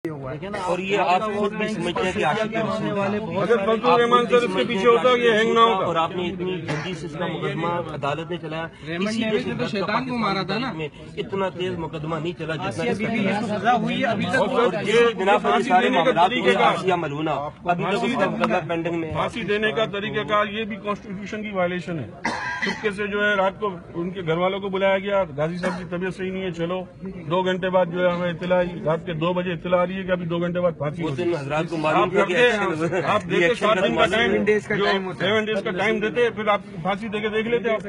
اور یہ آپ خود بھی سمجھتے ہیں کہ عاشق رسول اگر فضل الرحمان سر اس کے پیچھے ہوتا یہ ہینگ نہ ہوتا، اور آپ نے اتنی جلدی سے اس کا مقدمہ عدالت نے چلایا، کسی جیسے تو شیطان کو مارا تھا نا، اتنا تیز مقدمہ نہیں چلا جتنا سزا ہوئی ہے ابھی تک، اور یہ بنا پر سارے معاملات آسیہ ملونہ ابھی تک اس کا مقدمہ پینڈنگ میں ہے۔ پھانسی دینے کا طریقہ کار یہ بھی کانسٹیٹیوشن کی وائلیشن ہے۔ چپکے سے جو ہے رات کو ان کے گھر والوں کو بلایا گیا، غازی صاحب کی طبیعت صحیح نہیں ہے، چلو 2 گھنٹے بعد جو ہے ہمیں اطلاع آئی، رات کے 2 بجے اطلاع آ رہی ہے کہ ابھی 2 گھنٹے بعد پھانسی ہوگی۔ حضرات کو معلوم ہے کہ آپ دیتے 7 دن کا ٹائم، 7 ڈیز کا ٹائم دیتے، پھر آپ پھانسی دے کے دیکھ لیتے آپ۔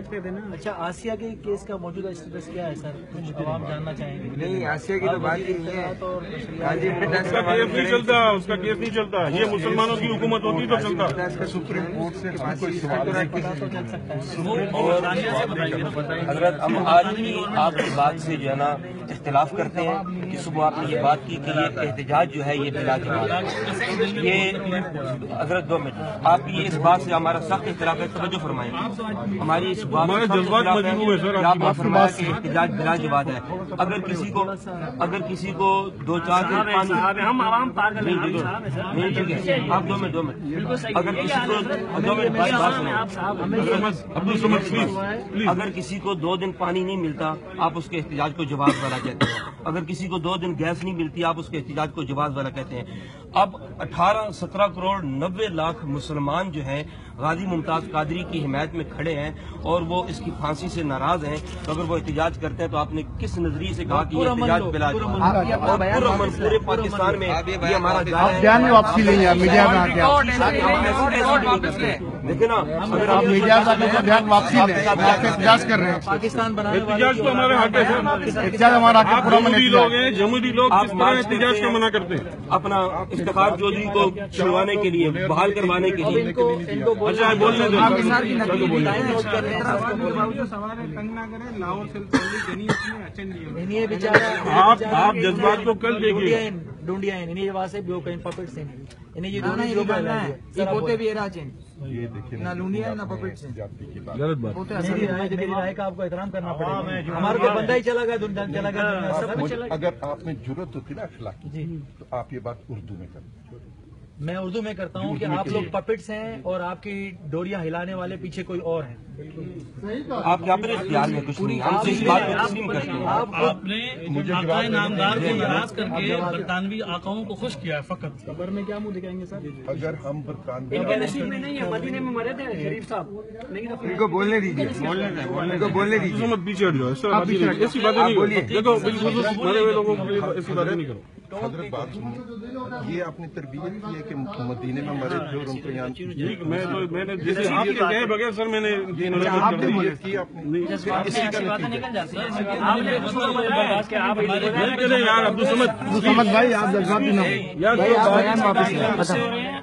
اچھا، آسیہ کے کیس کا موجودہ اسٹیٹس کیا ہے سر؟ کچھ عوام جاننا چاہیں گے۔ نہیں آسیہ کی تو بات ہی نہیں ہے، اس کا کیس نہیں چلتا، اس کا کیس نہیں چلتا، یہ مسلمانوں کی حکومت ہوتی تو چلتا۔ سپریم کورٹ سے کوئی سوال چل سکتا ہے۔ حضرت ہم آج بھی آپ کی بات سے جو ہے نا اختلاف کرتے ہیں کہ صبح آپ نے یہ بات کی کہ یہ احتجاج جو ہے یہ بلا جماعت، یہ حضرت 2 منٹ آپ یہ اس بات سے ہمارا سخت اختلاف ہے، توجہ فرمائیں، ہماری اس بات ہمارے جذبات مجبور ہے سر، آپ نے فرمایا کہ احتجاج بلا جماعت ہے۔ اگر کسی کو 2-4 دن پانی، ہم عوام پاگل نہیں، ٹھیک ہے آپ 2 منٹ اگر کسی کو 2 منٹ بات سنیں، اگر کسی کو 2 دن پانی نہیں ملتا آپ اس کے احتجاج کو جواز والا کہتے ہیں، اگر کسی کو 2 دن گیس نہیں ملتی آپ اس کے احتجاج کو جواز والا کہتے ہیں۔ اب 17 کروڑ 90 لاکھ مسلمان جو ہیں غازی ممتاز قادری کی حمایت میں کھڑے ہیں اور وہ اس کی پھانسی سے ناراض ہیں، تو اگر وہ احتجاج کرتے ہیں تو آپ نے کس نظریے سے کہا کہ یہ احتجاج بلا جماعت؟ اور پورے پاکستان میں یہ ہمارا بیان میں واپسی لیں گے، میڈیا میں آ کے دیکھیں نا، اگر آپ میڈیا میں آ کے بیان واپسی لیں، آپ احتجاج کر رہے ہیں، پاکستان بنانے احتجاج تو ہمارے حق ہے سر، احتجاج ہمارا حق ہے، پورا جمہوری لوگ ہیں، جمہوری لوگ کس طرح احتجاج کو منع کرتے ہیں؟ اپنا افتخار چودھری کو چھڑوانے کے لیے، بحال کروانے کے لیے اچھا بولنے دیں، آپ جذبات کو کل دیکھیے، ڈونڈیا ہے انہیں وہاں سے بیو کہیں پپٹ سے انہیں یہ دونوں یہ ہوتے بھی نہ لونڈیا نہ پپٹ سے غلط بات۔ رائے کا آپ کو احترام کرنا پڑے گا، ہمارا کوئی بندہ ہی چلا گیا، اگر آپ میں ضرورت ہوتی نا اخلاقی تو آپ یہ بات اردو میں کریں۔ میں اردو میں کرتا ہوں کہ آپ لوگ پپٹس ہیں اور آپ کی ڈوریاں ہلانے والے پیچھے کوئی اور ہیں۔ آپ کے اپنے اختیار میں کچھ نہیں، ہم سے اس بات کو تسلیم کرتے ہیں۔ آپ نے آقائے نامدار کو ناراض کر کے برطانوی آقاؤں کو خوش کیا ہے فقط۔ خبر میں کیا منہ دکھائیں گے سر؟ اگر ہم برطانوی میں نہیں ہے، مدینے میں مرے تھے شریف صاحب، ان کو بولنے دیجیے، ان کو بولنے دیجیے، مت پیچھے ہٹ جاؤ، ایسی باتیں نہیں کرو، دیکھو بالخصوص مرے ہوئے لوگوں کے لیے ایسی باتیں نہیں کرو۔ حضرت بات سنیے، یہ آپ نے تربیت کی ہے کہ مدینے میں مرے تھے اور ان کو یہاں میں نے جیسے آپ کے کہے بغیر سر میں نے تربیت کی آپ نے اسی کا چلے یار محمد بھائی آپ جذباتی نہ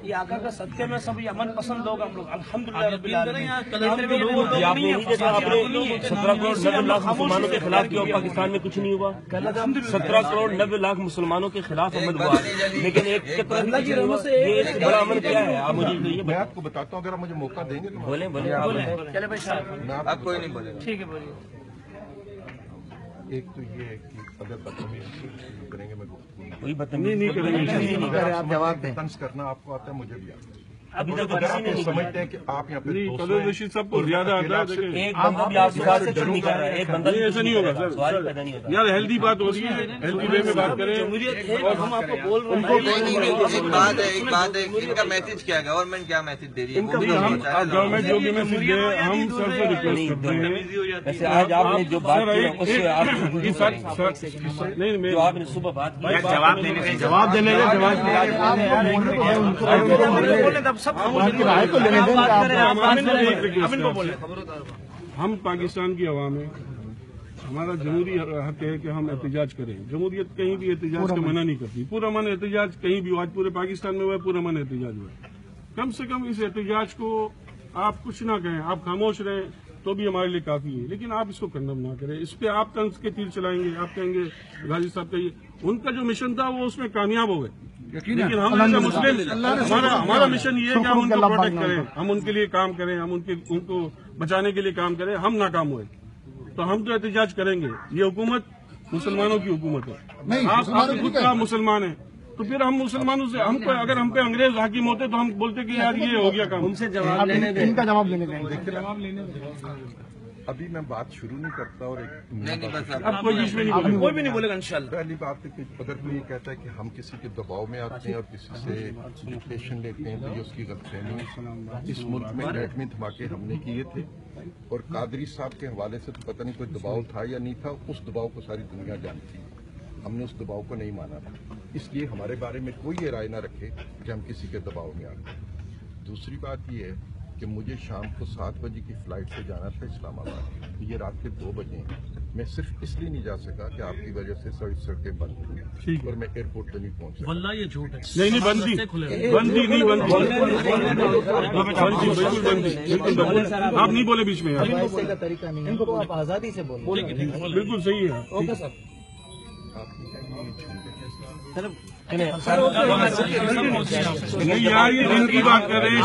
یہ آقا کا صدقے میں سب امن پسند لوگ ہم لوگ الحمدللہ رب العالمین۔ آپ نے نہیں دیکھا، آپ نے 17 کروڑ 90 لاکھ مسلمانوں کے خلاف کیا اور پاکستان میں کچھ نہیں ہوا۔ 17 کروڑ 90 لاکھ مسلمانوں کے خلاف عمل ہوا، لیکن ایک بڑا عمل کیا ہے؟ آپ مجھے میں آپ کو بتاتا ہوں، اگر آپ مجھے موقع دیں گے تو بولیں۔ چلے بھائی صاحب، آپ کوئی نہیں بولے، ٹھیک ہے بولیے۔ ایک تو یہ ہے کہ اگر بدتمیزی کریں گے میں کوئی بدتمیزی نہیں کریں گے، آپ جواب دیں۔ طنز کرنا آپ کو آتا ہے، مجھے بھی آتا ہے۔ ابھی تک تو کسی نے نہیں سمجھتے ہیں کہ آپ یہاں پہ قدر رشید صاحب کو زیادہ آتا ہے، دیکھیں ایک بندہ بھی آپ کے ساتھ کچھ نہیں کر رہا ہے، ایک بندہ نہیں ایسا نہیں ہوگا سر، سوال پیدا نہیں ہوتا۔ یار ہیلدی بات ہو رہی ہے، ہیلدی وے میں بات کریں، اور ہم آپ کو بول رہے ہیں ایک بات ہے ان کا میسج کیا ہے، گورنمنٹ کیا میسج دے رہی ہے؟ گورنمنٹ جو بھی میسج دے ہم سر سے ریکویسٹ کرتے ہیں۔ ویسے آج آپ نے جو بات کی اس سے آپ نہیں جو آپ نے صبح بات کی، جواب دینے ہم پاکستان کی عوام ہیں، ہمارا جمہوری حق ہے کہ ہم احتجاج کریں۔ جمہوریت کہیں بھی احتجاج کا منع نہیں کرتی، پورا من احتجاج کہیں بھی، آج پورے پاکستان میں ہوا ہے، پورا من احتجاج ہوا ہے۔ کم سے کم اس احتجاج کو آپ کچھ نہ کہیں، آپ خاموش رہیں تو بھی ہمارے لیے کافی ہے، لیکن آپ اس کو کنڈم نہ کریں، اس پہ آپ طنز کے تیر چلائیں گے، آپ کہیں گے غازی صاحب کا ان کا جو مشن تھا وہ اس میں کامیاب ہو گئے، لیکن ہم مسلم ہمارا مشن یہ ہے کہ ہم ان کو پروٹیکٹ کریں، ہم ان کے لیے کام کریں، ہم ان کو بچانے کے لیے کام کریں، ہم ناکام ہوئے تو ہم تو احتجاج کریں گے۔ یہ حکومت مسلمانوں کی حکومت ہے، آپ خود کا مسلمان ہیں، تو پھر ہم مسلمانوں سے اگر ہم پہ انگریز حاکم ہوتے تو ہم بولتے کہ یار یہ ہو گیا کام. ان کا جواب لینے دیں. ابھی میں بات شروع نہیں کرتا اور اب کوئی بیچ میں نہیں کوئی بھی نہیں بولے گا انشاءاللہ. پہلی بات ہے کہ اگر کوئی یہ کہتا ہے کہ ہم کسی کے دباؤ میں آتے ہیں اور کسی سے ایجوکیشن لیتے ہیں تو یہ اس کی غلط فہمی ہے. اس ملک میں ایٹمی دھماکے ہم نے کیے تھے اور قادری صاحب کے حوالے سے تو پتہ نہیں کوئی دباؤ تھا یا نہیں تھا. اس دباؤ کو ساری دنیا جانتی ہے. ہم نے اس دباؤ کو نہیں مانا تھا. اس لیے ہمارے بارے میں کوئی یہ رائے نہ رکھے کہ ہم کسی کے دباؤ میں آتے ہیں. دوسری بات یہ ہے کہ مجھے شام کو 7 بجے کی فلائٹ سے جانا تھا اسلام آباد. یہ رات کے 2 بجے ہیں. میں صرف اس لیے نہیں جا سکا کہ آپ کی وجہ سے سڑکیں بند ہوئی اور میں ایئرپورٹ پہ نہیں پہنچ سکا. واللہ یہ جھوٹ ہے. نہیں بندی بالکل آپ نہیں بولے بیچ میں. کا طریقہ نہیں ان کو آپ آزادی سے بولیں. بالکل صحیح ہے. Okay sir. نہیں یار یہ دن کی بات کر رہے ہیں.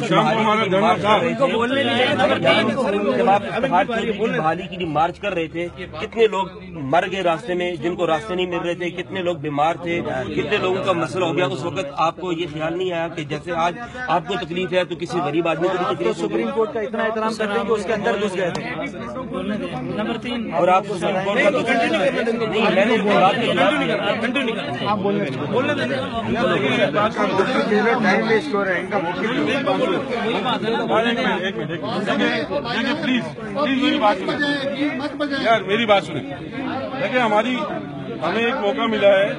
شام کو ہمارا دھرنا تھا. جب آپ بحالی کے لیے مارچ کر رہے تھے کتنے لوگ مر گئے راستے میں جن کو راستے نہیں مل رہے تھے. کتنے لوگ بیمار تھے. کتنے لوگوں کا مسئلہ ہو گیا. اس وقت آپ کو یہ خیال نہیں آیا کہ جیسے آج آپ کو تکلیف ہے تو کسی غریب آدمی کو بھی تکلیف. سپریم کورٹ کا اتنا احترام کرتے ہیں کہ اس کے اندر گھس گئے تھے. نمبر 3 اور آپ کو سپریم کورٹ کا آپ بولنے ٹائم ویسٹ ہو رہا ہے ان کا پلیز میری بات سنیں یار. میری بات سنیں. دیکھیں ہمیں ایک موقع ملا ہے.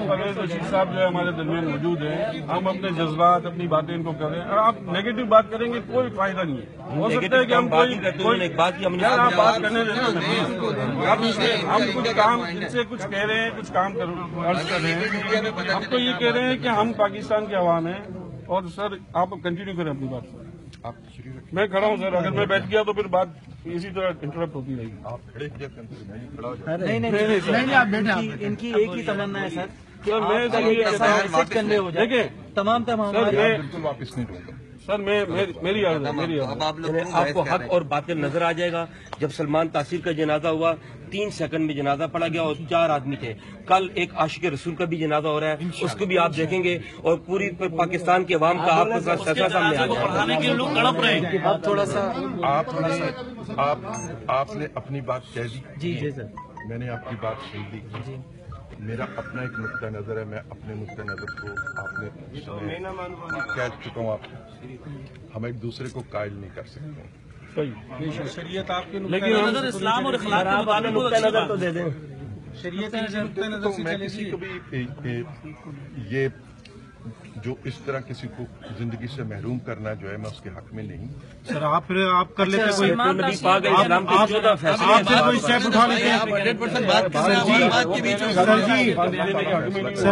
پرویز رشید صاحب جو ہے ہمارے درمیان موجود ہیں. ہم اپنے جذبات اپنی باتیں ان کو کر رہے ہیں. اگر آپ نیگیٹو بات کریں گے کوئی فائدہ نہیں ہے. ہو سکتا ہے کہ ہم ایک بات کی آپ بات کرنے ہم کچھ کام ان سے کچھ کہہ رہے ہیں کچھ کام عرض کر رہے ہیں. ہم تو یہ کہہ رہے ہیں کہ ہم پاکستان کے عوام ہیں. اور سر آپ کنٹینیو کریں اپنی بات. آپ شروع رکھیں. میں کھڑا ہوں سر. اگر میں بیٹھ گیا تو پھر بات اسی طرح انٹرپٹ ہوتی رہے گی. آپ کھڑے کیا کرتے ہیں کھڑا ہو جائیں. نہیں آپ بیٹھے. ان کی ایک ہی تمنا ہے سر سر کرنے ہو جائے. دیکھیں تمام بالکل واپس نہیں دوں گا. سر میری عرض ہے. آپ کو حق اور باطل نظر آ جائے گا. جب سلمان تاثیر کا جنازہ ہوا 3 سیکنڈ میں جنازہ پڑا گیا اور 4 آدمی تھے. کل ایک عاشق رسول کا بھی جنازہ ہو رہا ہے. اس کو بھی آپ دیکھیں گے اور پوری پاکستان کے عوام کا آپ کا فیصلہ سامنے آ جائے گا. پڑھانے کے لوگ تڑپ رہے ہیں. آپ تھوڑا سا آپ نے اپنی بات کہہ دی. جی سر. میں نے آپ کی بات سن لی. میرا اپنا ایک نقطہ نظر ہے. میں اپنے نقطہ نظر کو آپ نے کہہ چکا ہوں. آپ ہم ایک دوسرے کو قائل نہیں کر سکتے. شریعت آپ کی لیکن اسلام اور اخلاق کے مطابق نقطہ نظر تو دے دیں. تو میں کسی کو بھی یہ جو اس طرح کسی کو زندگی سے محروم کرنا جو ہے میں اس کے حق میں نہیں. سر آپ پھر آپ کر لیتے کوئی نبی پاک اسلام کے 14 فیصلے آپ سے کوئی اسٹیپ اٹھا لیتے ہیں. 100% بات کر رہے ہیں. بات کے بیچ میں سر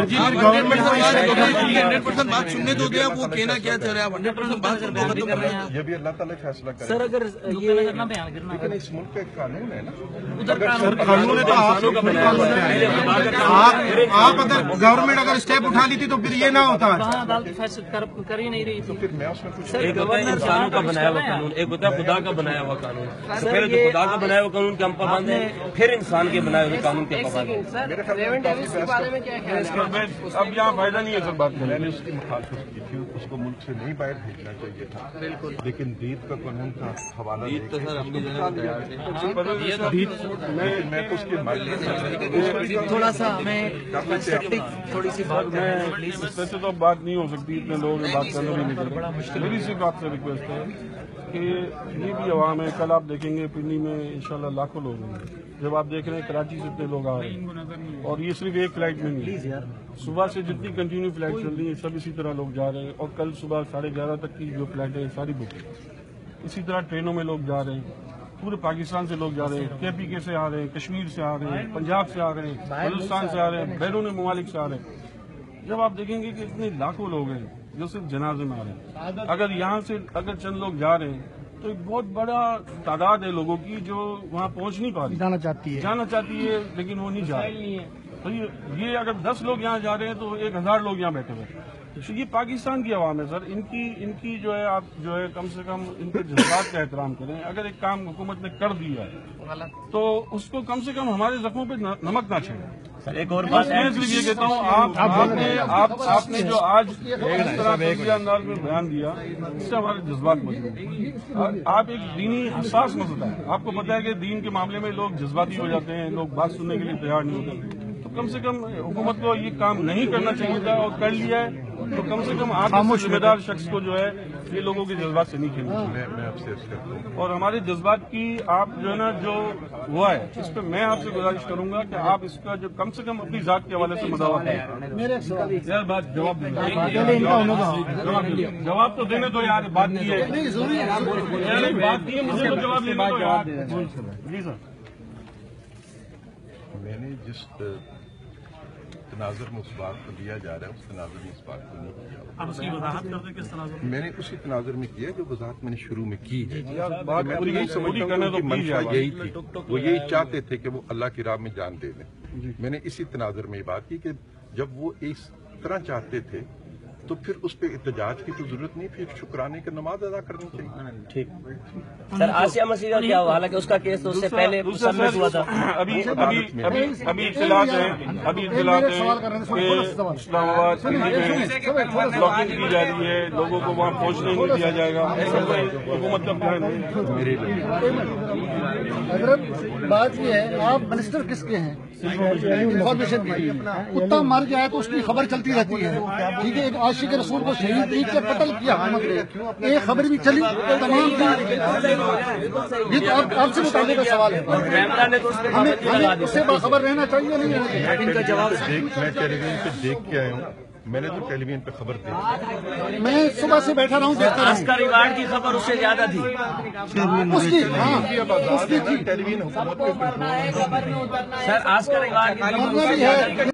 جی گورنمنٹ کو 100% بات سننے دو گیا. وہ کہنا کیا چاہ رہے ہیں. 100% بات ختم کر رہے ہیں. یہ بھی اللہ تعالیٰ فیصلہ کرے. سر اگر یہ نہ بیان کرنا لیکن اس ملک کا ایک قانون ہے نا. قانون ہے تو آپ اگر گورنمنٹ اگر اسٹیپ اٹھا لیتی تو پھر یہ نہ ہوتا. عدالت فیصلہ کر ہی نہیں رہی. تو پھر میں اس میں کچھ ایک ہوتا ہے انسانوں کا بنایا ہوا قانون. ایک ہوتا ہے خدا کا بنایا ہوا قانون. پھر جو خدا کا بنایا ہوا قانون کے ہم پابند ہیں پھر انسان کے بنائے ہوئے قانون کے پابند ہیں. اب یہاں فائدہ نہیں ہے سر بات میں کرنے. نے اس کی مخالفت کی تھی. اس کو ملک سے نہیں باہر بھیجنا چاہیے تھا. لیکن دید کا قانون کا حوالہ میں تو اس کے تھوڑا سا ہمیں تھوڑی سی بات ویسے تو بات نہیں ہو سکتی. اتنے لوگ بات کرنا بھی نہیں کرتے. میری صرف آپ سے ریکویسٹ ہے کہ یہ بھی عوام ہے. کل آپ دیکھیں گے پنڈی میں انشاءاللہ لاکھوں لوگ ہوں گے. جب آپ دیکھ رہے ہیں کراچی سے اتنے لوگ آ رہے ہیں اور یہ صرف ایک فلائٹ میں نہیں ہے. صبح سے جتنی کنٹینیو فلائٹ چل رہی ہیں سب اسی طرح لوگ جا رہے ہیں. اور کل صبح 11:30 تک کی جو فلائٹ ہے ساری بک ہے. اسی طرح ٹرینوں میں لوگ جا رہے ہیں. پورے پاکستان سے لوگ جا رہے ہیں. KPK سے آ رہے ہیں, کشمیر سے آ رہے ہیں, پنجاب سے آ رہے ہیں, بلوچستان سے آ رہے ہیں, بیرون ممالک سے آ رہے ہیں. جب آپ دیکھیں گے کہ اتنے لاکھوں لوگ ہیں جو صرف جنازے میں آ رہے ہیں. اگر یہاں سے اگر چند لوگ جا رہے ہیں تو ایک بہت بڑا تعداد ہے لوگوں کی جو وہاں پہنچ نہیں پا رہی. جانا چاہتی ہے لیکن وہ نہیں جا رہے. تو یہ اگر 10 لوگ یہاں جا رہے ہیں تو 1000 لوگ یہاں بیٹھے ہوئے ہیں. تو یہ پاکستان کی عوام ہے سر. ان کی جو ہے آپ جو ہے کم سے کم ان کے جذبات کا احترام کریں. اگر ایک کام حکومت نے کر دیا ہے تو اس کو کم سے کم ہمارے زخموں پہ نمک نہ چھڑیں. ایک اور بس میں اس لیے کہتا ہوں آپ نے جو آج اس طرح تجزیہ انداز میں بیان دیا اس سے ہمارے جذبات مضبوط آپ ایک دینی حساس مسئلہ ہے آپ کو پتا ہے کہ دین کے معاملے میں لوگ جذباتی ہو جاتے ہیں لوگ بات سننے کے لیے تیار نہیں ہوتے تو کم سے کم حکومت کو یہ کام نہیں کرنا چاہیے تھا اور کر لیا ہے تو کم سے کم آپ ذمہ دار شخص کو جو ہے یہ لوگوں کے جذبات سے نہیں کھیلنا میں آپ سے عرض کرتا ہوں اور ہمارے جذبات کی آپ جو ہے نا جو ہوا ہے اس پہ میں آپ سے گزارش کروں گا کہ آپ اس کا جو کم سے کم اپنی ذات کے حوالے سے مداوع کریں یار بات جواب جواب تو دینے دو یار بات کی ہے بات کی ہے مجھے تو جواب دینے دو یار جی سر میں نے جس تناظر میں اس بات کو لیا جا رہا ہے اس تناظر میں اس بات کو نہیں کیا آپ اس کی وضاحت کر دیں کس تناظر میں نے اسی تناظر میں کیا جو وضاحت میں نے شروع میں کی ہے بات میں تو یہی سمجھتا ہوں کہ منشا یہی تھی وہ یہی چاہتے تھے کہ وہ اللہ کی راہ میں جان دے دیں میں نے اسی تناظر میں یہ بات کی کہ جب وہ اس طرح چاہتے تھے تو پھر اس پہ احتجاج کی تو ضرورت نہیں پھر شکرانے کا نماز ادا کرنی چاہیے ٹھیک سر آسیہ مسیح کا کیا ہوا حالانکہ اس کا کیس تو اس سے پہلے سبمٹ ہوا تھا ابھی اطلاعات ہیں کہ اسلام آباد بلاکنگ کی جا رہی ہے لوگوں کو وہاں پہنچنے نہیں دیا جائے گا حکومت کا پلان حضرت بات یہ ہے آپ منسٹر کس کے ہیں انفارمیشن کی کتا مر گیا ہے تو اس کی خبر چلتی رہتی ہے ٹھیک ہے ایک عاشق رسول کو شہید عید کے قتل کیا حکومت نے ایک خبر بھی چلی تمام یہ تو آپ سے متعلق کا سوال ہے ہمیں اس سے باخبر رہنا چاہیے نہیں ان کا جواب میں ٹیلی ویژن پہ دیکھ کے آیا ہوں میں نے تو ٹیلی ویژن پہ خبر دیکھی میں صبح سے بیٹھا رہا ہوں دیکھتا اس کا ریوارڈ کی خبر اس سے زیادہ تھی اس کی ٹیلی ویژن حکومت کے کنٹرول سر آج کا ریوارڈ کی خبر اس سے زیادہ تھی